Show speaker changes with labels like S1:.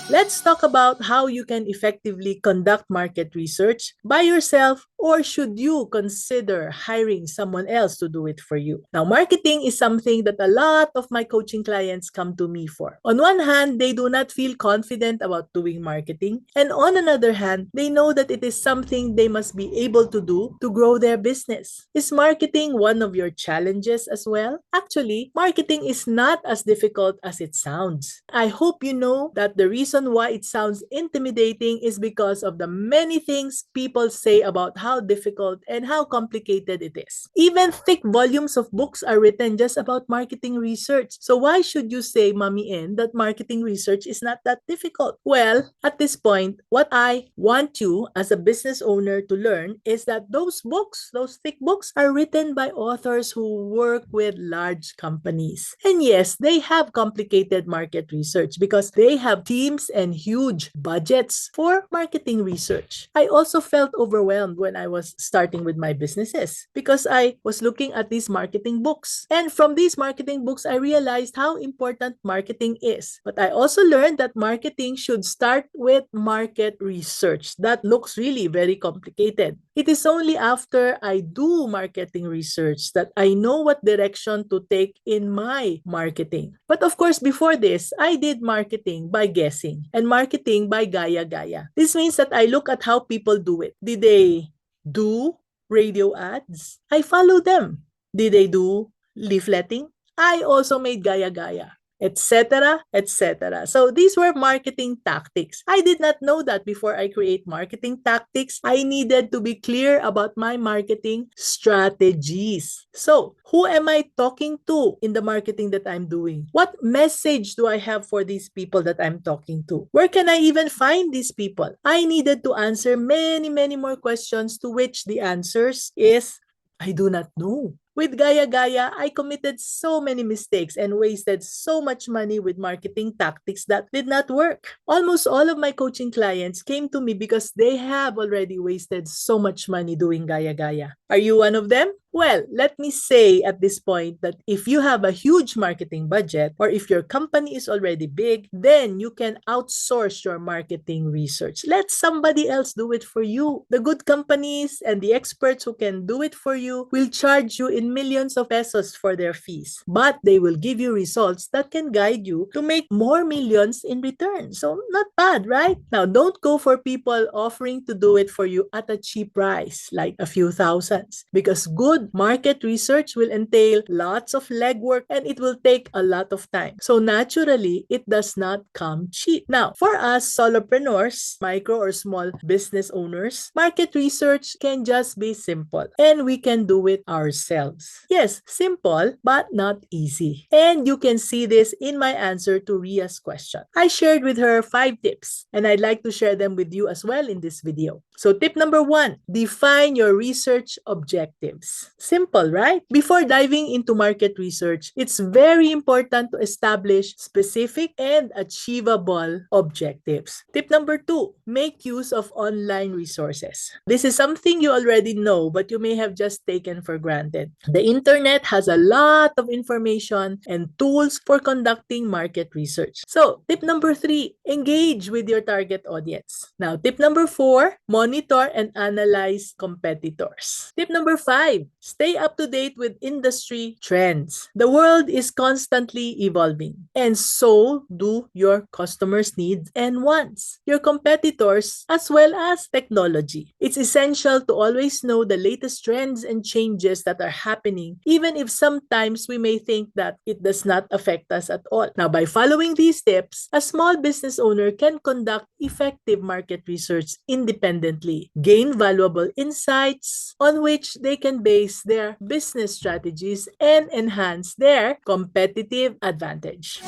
S1: Let's talk about how you can effectively conduct market research by yourself, or should you consider hiring someone else to do it for you. Now, marketing is something that a lot of my coaching clients come to me for. On one hand, they do not feel confident about doing marketing, and on another hand, they know that it is something they must be able to do to grow their business. Is marketing one of your challenges as well? Actually, marketing is not as difficult as it sounds. I hope you know that the reason why it sounds intimidating is because of the many things people say about how difficult and how complicated it is. Even thick volumes of books are written just about marketing research. So why should you say, Mommy N, that marketing research is not that difficult? Well, at this point, what I want you as a business owner to learn is that those books, those thick books, are written by authors who work with large companies. And yes, they have complicated market research because they have teams and huge budgets for marketing research. I also felt overwhelmed when I was starting with my businesses because I was looking at these marketing books. And from these marketing books, I realized how important marketing is. But I also learned that marketing should start with market research. That looks really very complicated. It is only after I do marketing research that I know what direction to take in my marketing. But of course, before this, I did marketing by guessing and marketing by gaya-gaya. This means that I look at how people do it. Did they do radio ads? I follow them. Did they do leafletting? I also made gaya-gaya, etc., etc. So these were marketing tactics. I did not know that before I create marketing tactics. I needed to be clear about my marketing strategies. So, who am I talking to in the marketing that I'm doing? What message do I have for these people that I'm talking to? Where can I even find these people? I needed to answer many, many more questions, to which the answers is I do not know. With Gaya Gaya, I committed so many mistakes and wasted so much money with marketing tactics that did not work. Almost all of my coaching clients came to me because they have already wasted so much money doing Gaya Gaya. Are you one of them? Well, let me say at this point that if you have a huge marketing budget or if your company is already big, then you can outsource your marketing research. Let somebody else do it for you. The good companies and the experts who can do it for you will charge you in millions of pesos for their fees, but they will give you results that can guide you to make more millions in return. So not bad, right? Now, don't go for people offering to do it for you at a cheap price, like a few thousands, because good market research will entail lots of legwork and it will take a lot of time. So naturally, it does not come cheap. Now, for us solopreneurs, micro or small business owners, market research can just be simple and we can do it ourselves. Yes, simple but not easy. And you can see this in my answer to Ria's question. I shared with her 5 tips and I'd like to share them with you as well in this video. So tip number 1, define your research objectives. Simple, right? Before diving into market research, it's very important to establish specific and achievable objectives. Tip number 2, make use of online resources. This is something you already know, but you may have just taken for granted. The internet has a lot of information and tools for conducting market research. So, tip number 3, engage with your target audience. Now, tip number 4, monitor and analyze competitors. Tip number 5, stay up to date with industry trends. The world is constantly evolving, and so do your customers' needs and wants, your competitors, as well as technology. It's essential to always know the latest trends and changes that are happening, even if sometimes we may think that it does not affect us at all. Now, by following these tips, a small business owner can conduct effective market research independently, gain valuable insights on which they can base their business strategies and enhance their competitive advantage.